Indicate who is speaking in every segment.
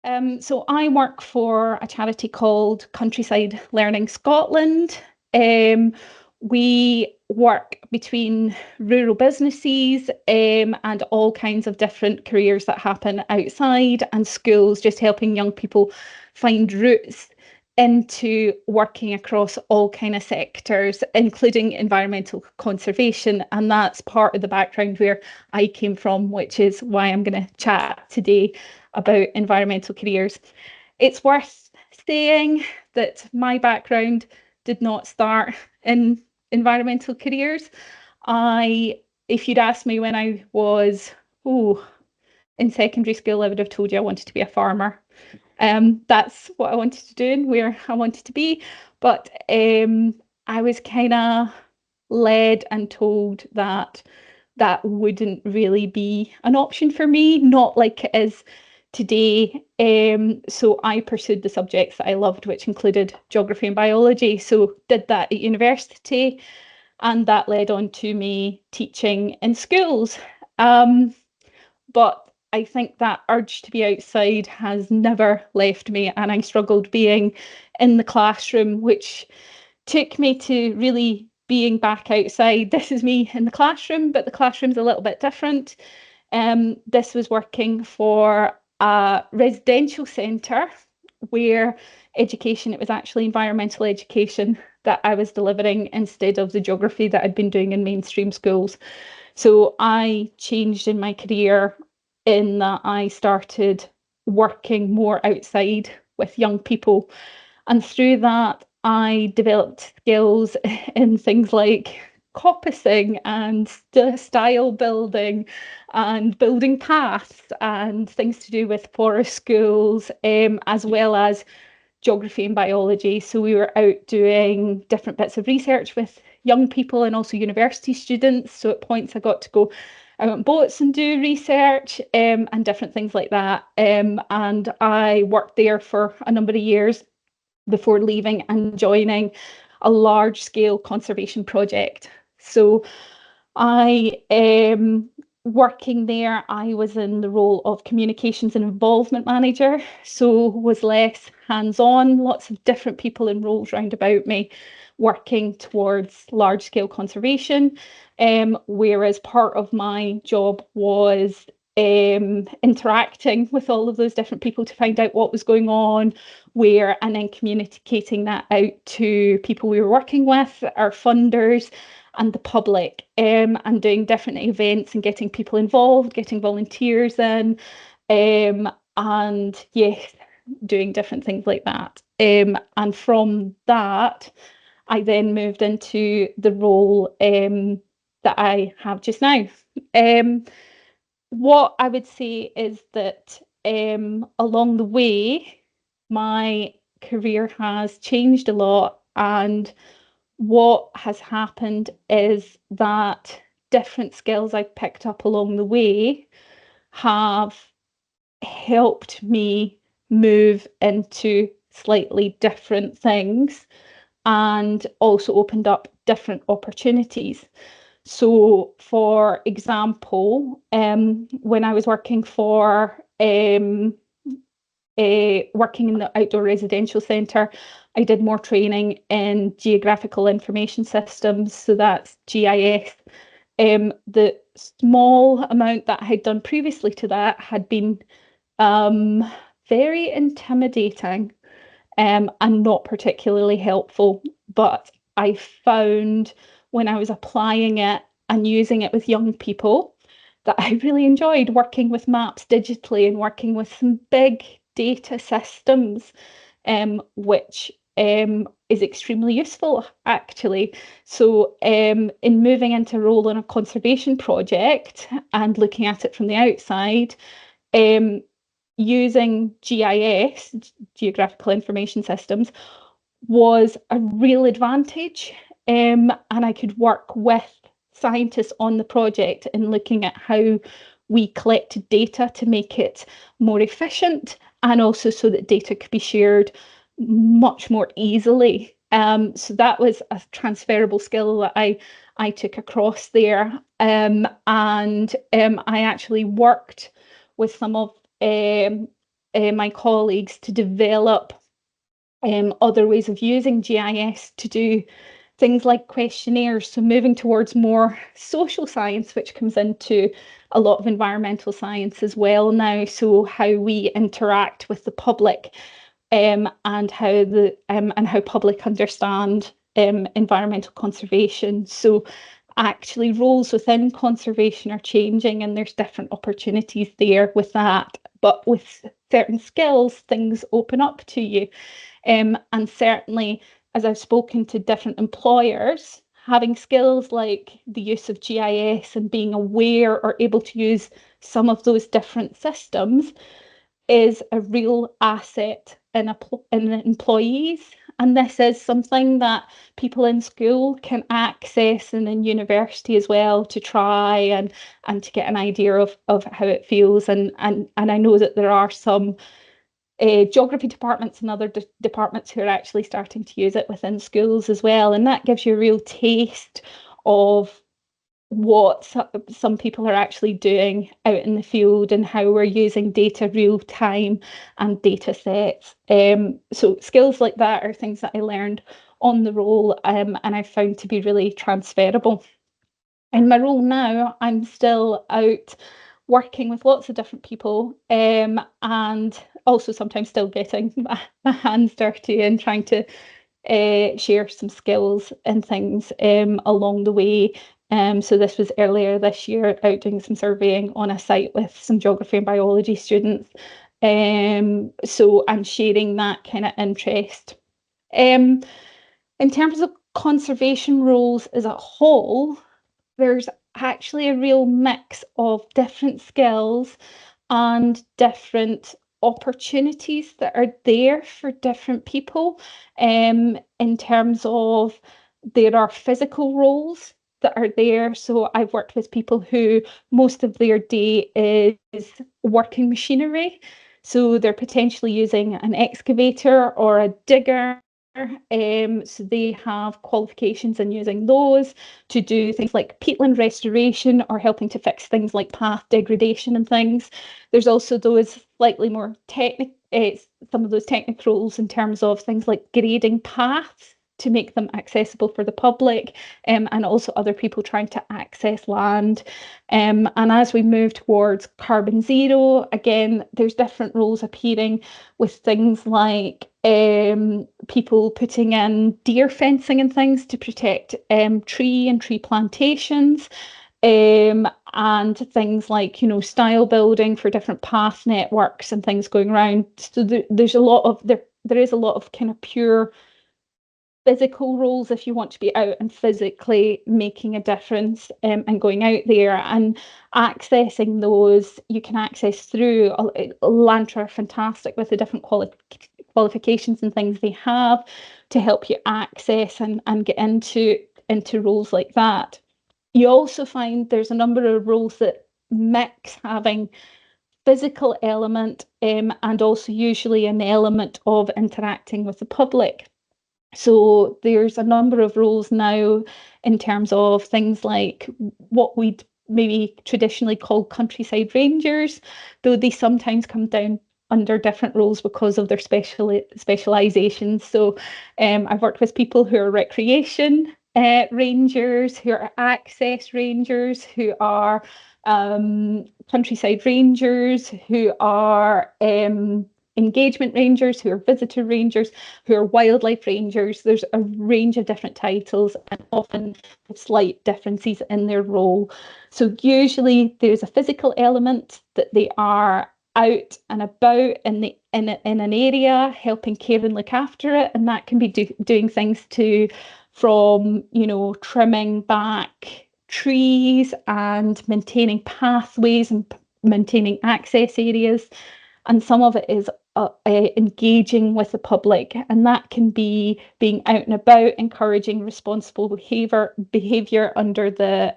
Speaker 1: So I work for a charity called Countryside Learning Scotland. Um, we work between rural businesses and all kinds of different careers that happen outside and schools, just helping young people find routes into working across all kind of sectors, including environmental conservation. And that's part of the background where I came from, which is why I'm going to chat today about environmental careers. It's worth saying that my background did not start in environmental careers. I, if you'd asked me when I was, in secondary school, I would have told you I wanted to be a farmer. That's what I wanted to do and where I wanted to be. But I was kind of led and told that that wouldn't really be an option for me, not like it is today. So I pursued the subjects that I loved, which included geography and biology. So did that at university, and that led on to me teaching in schools. But I think that urge to be outside has never left me, and I struggled being in the classroom, which took me to really being back outside. This is me in the classroom, but the classroom's a little bit different. This was working for a residential centre where education, it was actually environmental education that I was delivering instead of the geography that I'd been doing in mainstream schools. So I changed in my career in that I started working more outside with young people. And through that, I developed skills in things like coppicing and style building and building paths and things to do with forest schools, as well as geography and biology. So we were out doing different bits of research with young people and also university students. So at points I got to go out on boats and do research and different things like that. And I worked there for a number of years before leaving and joining a large scale conservation project. So I working there, I was in the role of communications and involvement manager, so was less hands-on, lots of different people in roles round about me working towards large scale conservation. Whereas part of my job was interacting with all of those different people to find out what was going on, where, and then communicating that out to people we were working with, our funders, and the public, and doing different events and getting people involved, getting volunteers in, and yes, doing different things like that. And from that, I then moved into the role that I have just now. Um, what I would say is that along the way, my career has changed a lot, and what has happened is that different skills I've picked up along the way have helped me move into slightly different things and also opened up different opportunities. So, for example, when I was working for working in the outdoor residential centre, I did more training in geographical information systems, so that's GIS. The small amount that I had done previously to that had been very intimidating and not particularly helpful. But I found when I was applying it and using it with young people that I really enjoyed working with maps digitally and working with some big data systems, which is extremely useful actually. So in moving into a role in a conservation project and looking at it from the outside, using GIS, geographical information systems, was a real advantage. And I could work with scientists on the project in looking at how we collected data to make it more efficient and also so that data could be shared much more easily. So that was a transferable skill that I took across there. And I actually worked with some of my colleagues to develop other ways of using GIS to do things like questionnaires. So moving towards more social science, which comes into a lot of environmental science as well now. So how we interact with the public, and how public understand environmental conservation. So actually roles within conservation are changing, and there's different opportunities there with that. But with certain skills, things open up to you. And certainly, as I've spoken to different employers, having skills like the use of GIS and being aware or able to use some of those different systems is a real asset in employees. And this is something that people in school can access, and in university as well, to try and to get an idea of how it feels. And I know that there are some geography departments and other departments who are actually starting to use it within schools as well. And that gives you a real taste of what some people are actually doing out in the field and how we're using data real time and data sets. So skills like that are things that I learned on the role, and I found to be really transferable. In my role now, I'm still out working with lots of different people, and also sometimes still getting my hands dirty and trying to share some skills and things along the way. So this was earlier this year, out doing some surveying on a site with some geography and biology students. So I'm sharing that kind of interest. Um, in terms of conservation roles as a whole, there's actually a real mix of different skills and different opportunities that are there for different people. In terms of, there are physical roles that are there. So I've worked with people who most of their day is working machinery. So they're potentially using an excavator or a digger. So they have qualifications in using those to do things like peatland restoration or helping to fix things like path degradation and things. There's also those slightly more some of those technical roles in terms of things like grading paths to make them accessible for the public, and also other people trying to access land. And as we move towards carbon zero, again, there's different roles appearing with things like people putting in deer fencing and things to protect tree and tree plantations, and things like, style building for different path networks and things going around. So there's a lot of there is a lot of kind of pure physical roles if you want to be out and physically making a difference, and going out there and accessing those. You can access through Lantra are fantastic with the different qualifications and things they have to help you access and get into roles like that. You also find there's a number of roles that mix having physical element, and also usually an element of interacting with the public. So there's a number of roles now in terms of things like what we'd maybe traditionally call countryside rangers, though they sometimes come down under different roles because of their specializations. So I've worked with people who are recreation rangers, who are access rangers, who are countryside rangers, who are engagement rangers, who are visitor rangers, who are wildlife rangers. There's a range of different titles and often slight differences in their role. So usually there's a physical element that they are out and about in an area, helping care and look after it, and that can be doing things from trimming back trees and maintaining pathways and maintaining access areas. And some of it is engaging with the public, and that can be being out and about, encouraging responsible behaviour under the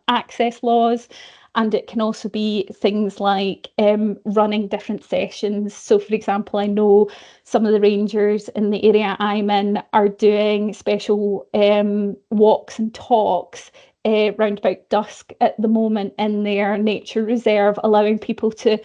Speaker 1: access laws. And it can also be things like running different sessions. So, for example, I know some of the rangers in the area I'm in are doing special walks and talks round about dusk at the moment in their nature reserve, allowing people to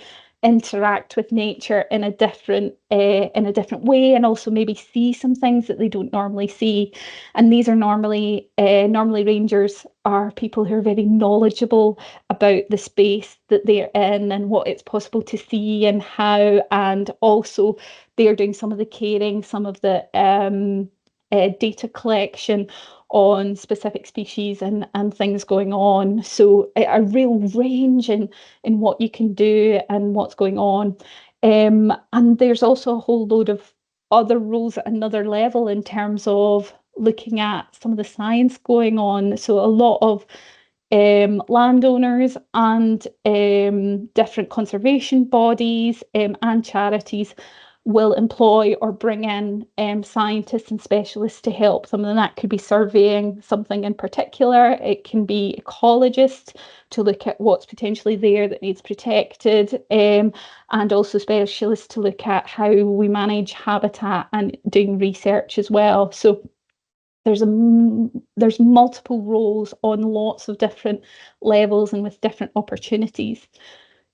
Speaker 1: interact with nature in a different way, and also maybe see some things that they don't normally see. And these are normally rangers are people who are very knowledgeable about the space that they're in and what it's possible to see and how, and also they're doing some of the caring, some of the data collection on specific species and things going on. So a real range in what you can do and what's going on. And there's also a whole load of other roles at another level in terms of looking at some of the science going on. So a lot of landowners and different conservation bodies and charities will employ or bring in scientists and specialists to help them. And that could be surveying something in particular. It can be ecologists to look at what's potentially there that needs protected, and also specialists to look at how we manage habitat and doing research as well. So there's multiple roles on lots of different levels and with different opportunities.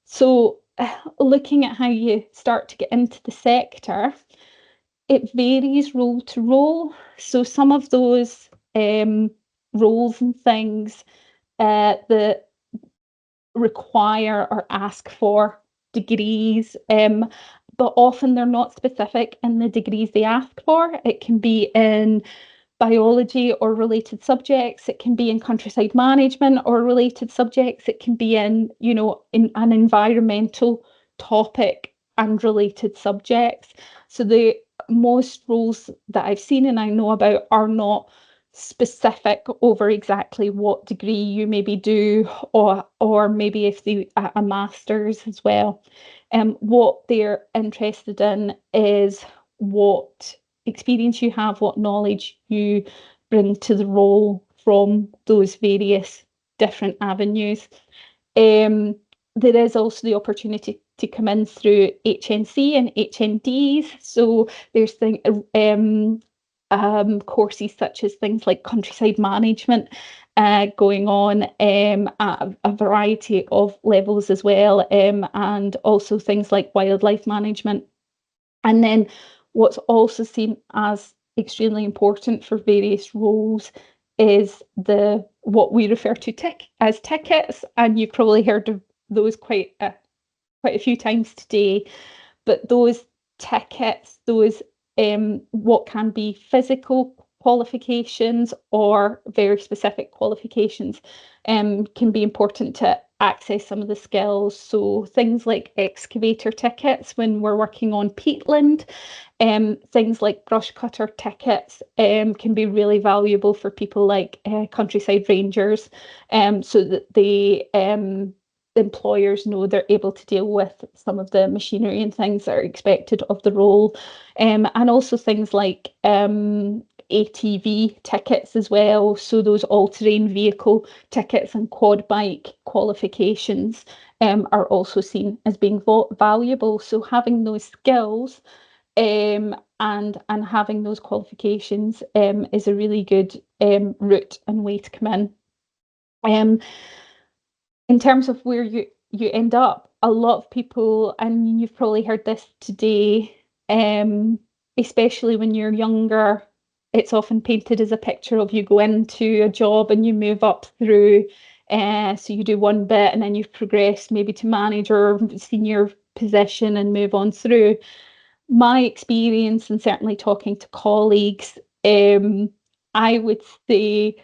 Speaker 1: So looking at how you start to get into the sector, it varies role to role. So some of those roles and things that require or ask for degrees, but often they're not specific in the degrees they ask for. It can be in biology or related subjects. It can be in countryside management or related subjects. It can be in an environmental topic and related subjects. So the most roles that I've seen and I know about are not specific over exactly what degree you maybe do, or maybe if they a master's as well. What they're interested in is what experience you have, what knowledge you bring to the role from those various different avenues. Um, there is also the opportunity to come in through HNC and HNDs. So there's courses such as things like countryside management going on at a variety of levels as well, and also things like wildlife management. And then what's also seen as extremely important for various roles is the what we refer to as tickets, and you've probably heard of those quite a few times today. But those tickets, those what can be physical qualifications or very specific qualifications, can be important to access some of the skills. So things like excavator tickets when we're working on peatland, things like brush cutter tickets can be really valuable for people like countryside rangers, so that employers know they're able to deal with some of the machinery and things that are expected of the role. And also things like ATV tickets as well. So those all-terrain vehicle tickets and quad bike qualifications are also seen as being valuable. So having those skills and having those qualifications is a really good route and way to come in. In terms of where you end up, a lot of people, and you've probably heard this today, especially when you're younger, it's often painted as a picture of you go into a job and you move up through. So you do one bit and then you've progressed maybe to manager, senior position, and move on through. My experience, and certainly talking to colleagues, I would say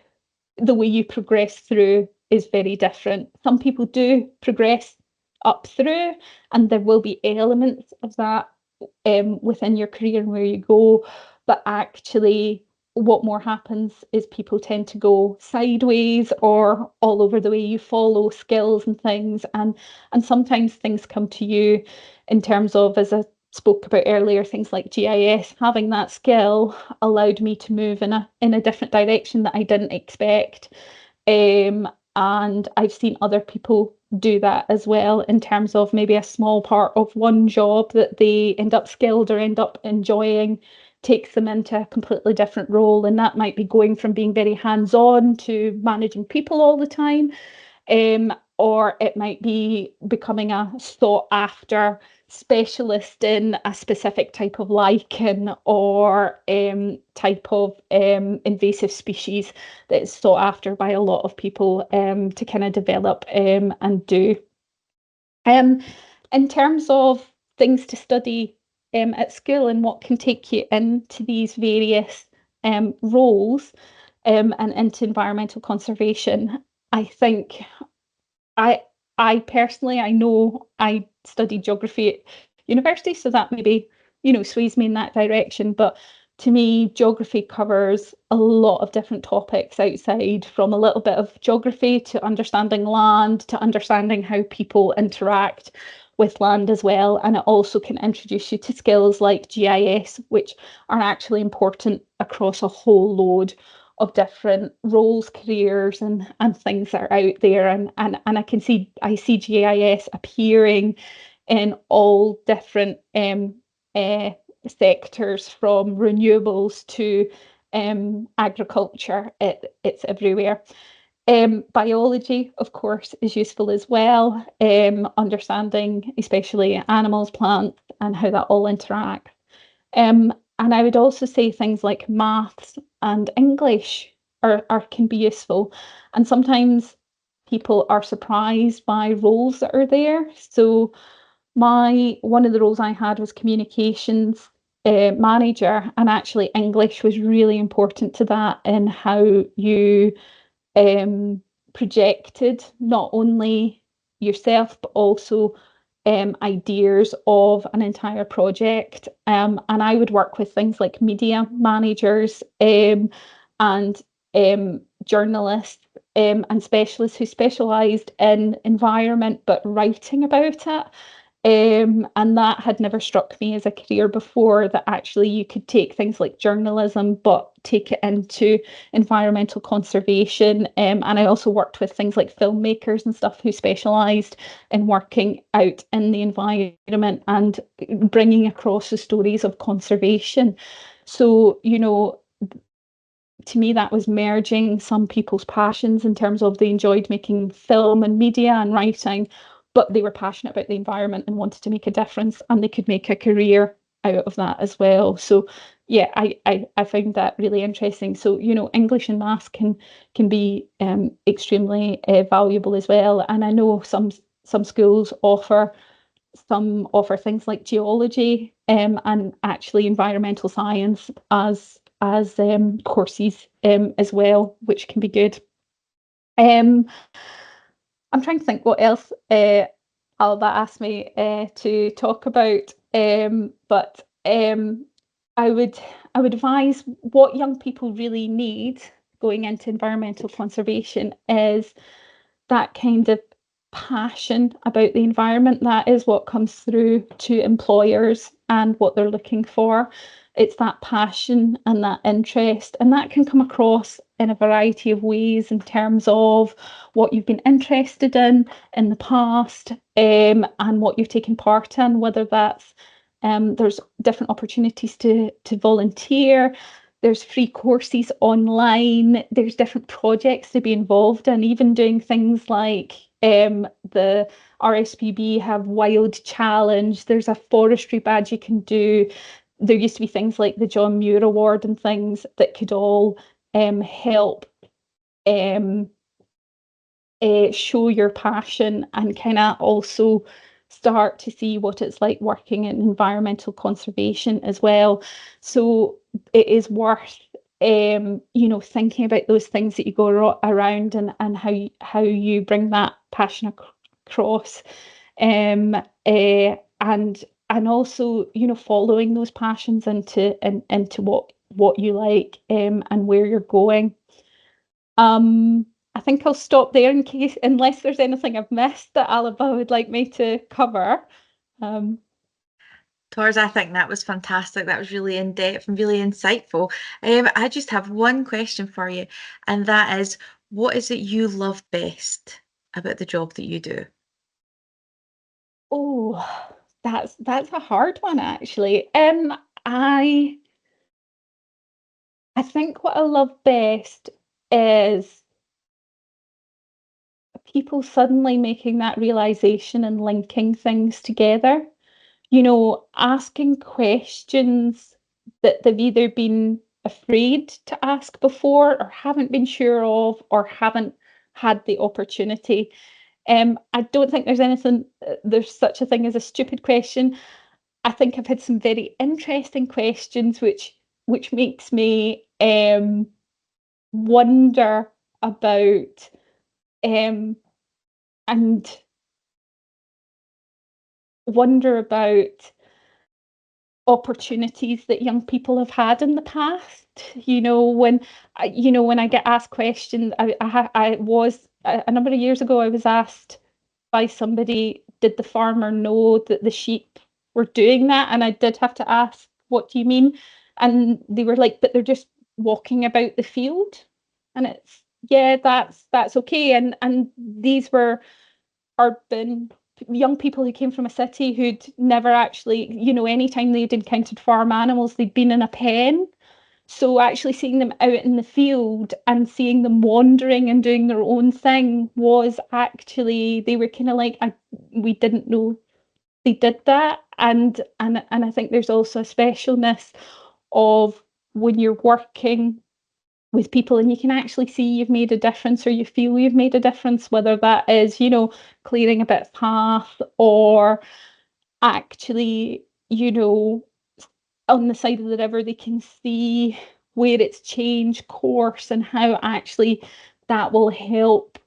Speaker 1: the way you progress through is very different. Some people do progress up through, and there will be elements of that within your career and where you go. But actually, what more happens is people tend to go sideways or all over the way you follow skills and things. And sometimes things come to you in terms of, as I spoke about earlier, things like GIS. Having that skill allowed me to move in a different direction that I didn't expect. And I've seen other people do that as well, in terms of maybe a small part of one job that they end up skilled or end up enjoying takes them into a completely different role. And that might be going from being very hands-on to managing people all the time. or it might be becoming a sought after specialist in a specific type of lichen or type of invasive species that's sought after by a lot of people to kind of develop and do. Um, in terms of things to study at school and what can take you into these various roles and into environmental conservation, I think I I personally I know I studied geography at university, so that maybe, sways me in that direction. But to me, geography covers a lot of different topics outside from a little bit of geography to understanding land, to understanding how people interact with land as well. And it also can introduce you to skills like GIS, which are actually important across a whole load of different roles, careers, and things that are out there. And I see GIS appearing in all different uh, sectors, from renewables to agriculture. It's everywhere. Biology, of course, is useful as well. Understanding especially animals, plants, and how that all interacts. And I would also say things like maths and English are can be useful. And sometimes people are surprised by roles that are there. So my one of the roles I had was communications manager, and actually English was really important to that in how you um, projected not only yourself but also ideas of an entire project. And I would work with things like media managers and journalists and specialists who specialised in environment but writing about it. And that had never struck me as a career before, that actually you could take things like journalism but take it into environmental conservation. And I also worked with things like filmmakers and stuff who specialised in working out in the environment and bringing across the stories of conservation. So, to me, that was merging some people's passions in terms of they enjoyed making film and media and writing, but they were passionate about the environment and wanted to make a difference, and they could make a career out of that as well. So yeah, I found that really interesting. So, English and maths can be extremely valuable as well. And I know some schools offer things like geology and actually environmental science as courses as well, which can be good. Um, I'm trying to think what else Alba asked me to talk about, but I would I would advise what young people really need going into environmental conservation is that kind of passion about the environment. That is what comes through to employers and what they're looking for. It's that passion and that interest, and that can come across in a variety of ways in terms of what you've been interested in the past, and what you've taken part in, whether that's there's different opportunities to volunteer. There's free courses online. There's different projects to be involved in, even doing things like the RSPB have Wild Challenge. There's a forestry badge you can do. There used to be things like the John Muir Award and things that could all help um, show your passion and kind of also start to see what it's like working in environmental conservation as well. So it is worth thinking about those things that you go around, and how you bring that passion across, um and also following those passions into what you like, and where you're going. I think I'll stop there in case, unless there's anything I've missed that Alaba would like me to cover. Um,
Speaker 2: Tors, I think that was fantastic. That was really in depth and really insightful. I just have one question for you, and that is, what is it you love best about the job that you do?
Speaker 1: oh, that's a hard one actually. I think what I love best is people suddenly making that realization and linking things together, you know, asking questions that they've either been afraid to ask before or haven't been sure of or haven't had the opportunity. I don't think there's such a thing as a stupid question. I think I've had some very interesting questions, which makes me wonder about um, and wonder about opportunities that young people have had in the past. When I get asked questions, I was a number of years ago. I was asked by somebody, did the farmer know that the sheep were doing that? And I did have to ask, what do you mean? And they were like, but they're just walking about the field. And it's, yeah, that's okay. And these were urban young people who came from a city who'd never actually, anytime they'd encountered farm animals, they'd been in a pen. So actually seeing them out in the field and seeing them wandering and doing their own thing was actually, they were kind of like, we didn't know they did that. And I think there's also a specialness of when you're working with people and you can actually see you've made a difference or you feel you've made a difference, whether that is, clearing a bit of path or actually, on the side of the river, they can see where it's changed course and how actually that will help,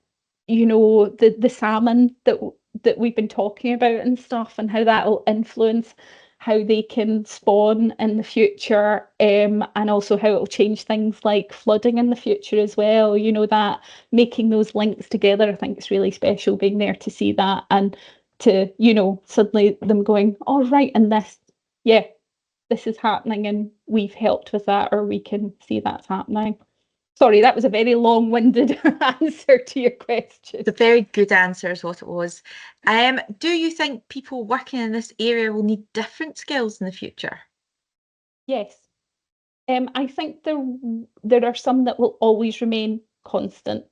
Speaker 1: the salmon that we've been talking about and stuff, and how that will influence how they can spawn in the future, and also how it will change things like flooding in the future as well. That making those links together, I think it's really special being there to see that and to, suddenly them going, all right, and yeah, this is happening and we've helped with that, or we can see that's happening. Sorry, that was a very long-winded answer to your question.
Speaker 2: It's a very good answer, is what it was. Do you think people working in this area will need different skills in the future?
Speaker 1: Yes. I think there are some that will always remain constant.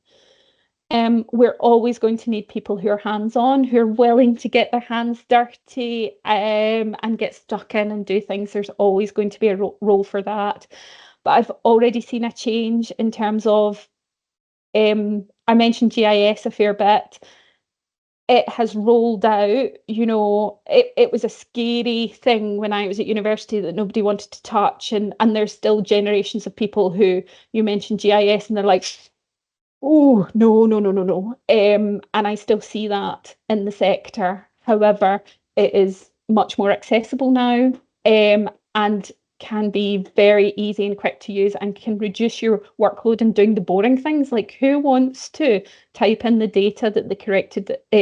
Speaker 1: We're always going to need people who are hands-on, who are willing to get their hands dirty, and get stuck in and do things. There's always going to be a role for that. But I've already seen a change in terms of, I mentioned GIS a fair bit. It has rolled out, it was a scary thing when I was at university that nobody wanted to touch. And there's still generations of people who, you mentioned GIS and they're like, oh, no, no, no, no, no. And I still see that in the sector. However, it is much more accessible now, and can be very easy and quick to use and can reduce your workload in doing the boring things. Like, who wants to type in the data that they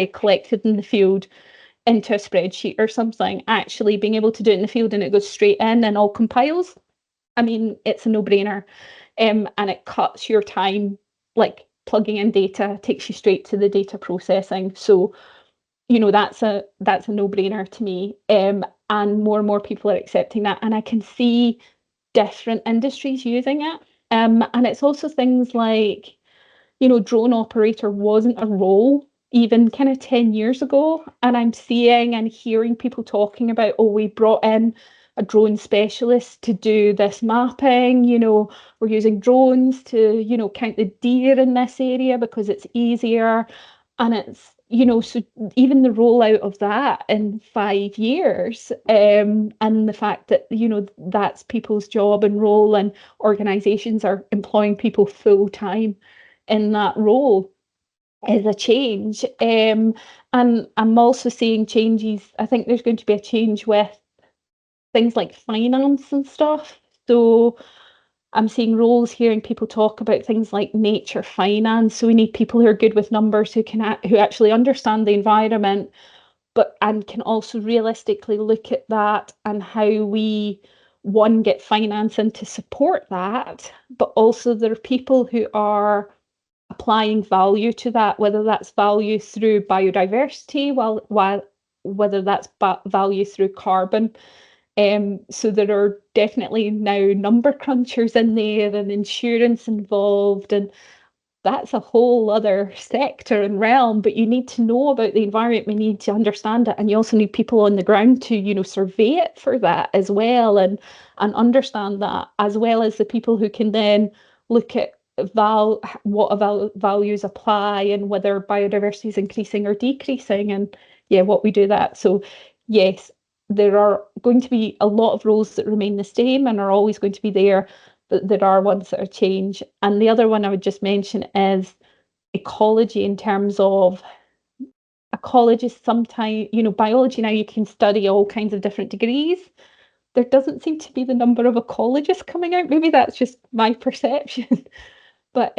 Speaker 1: collected in the field into a spreadsheet or something? Actually being able to do it in the field and it goes straight in and all compiles. I mean, it's a no-brainer. And it cuts your time, like plugging in data takes you straight to the data processing. So, that's a no-brainer to me. And more people are accepting that. And I can see different industries using it. And it's also things like, drone operator wasn't a role even kind of 10 years ago. And I'm seeing and hearing people talking about, oh, we brought in a drone specialist to do this mapping, we're using drones to, count the deer in this area because it's easier. And it's, so even the rollout of that in 5 years, and the fact that, that's people's job and role, and organizations are employing people full time in that role, is a change. And I'm also seeing changes. I think there's going to be a change with things like finance and stuff. So I'm seeing roles, hearing people talk about things like nature finance. So we need people who are good with numbers, who actually understand the environment, but and can also realistically look at that and how we, one, get finance in to support that, but also there are people who are applying value to that, whether that's value through biodiversity, while whether that's value through carbon. So there are definitely now number crunchers in there and insurance involved, that's a whole other sector and realm. But you need to know about the environment, we need to understand it, and you also need people on the ground to, survey it for that as well, and understand that, as well as the people who can then look at values apply, and whether biodiversity is increasing or decreasing, and yeah, what we do that. So yes, there are going to be a lot of roles that remain the same and are always going to be there, but there are ones that are change. And the other one I would just mention is ecology, in terms of ecologists sometimes, biology now you can study all kinds of different degrees. There doesn't seem to be the number of ecologists coming out. Maybe that's just my perception. But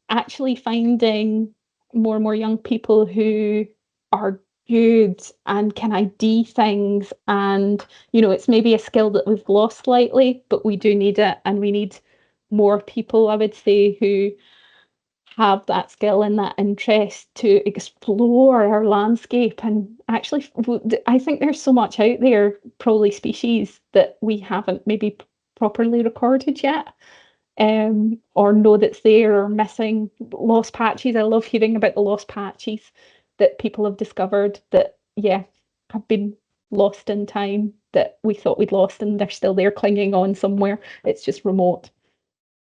Speaker 1: actually finding more and more young people who are good and can ID things, and it's maybe a skill that we've lost slightly, but we do need it, and we need more people, I would say, who have that skill and that interest to explore our landscape. And actually, I think there's so much out there, probably species that we haven't maybe properly recorded yet, or know that's there, or missing lost patches. I love hearing about the lost patches that people have discovered that, yeah, have been lost in time, that we thought we'd lost, and they're still there clinging on somewhere. It's just remote.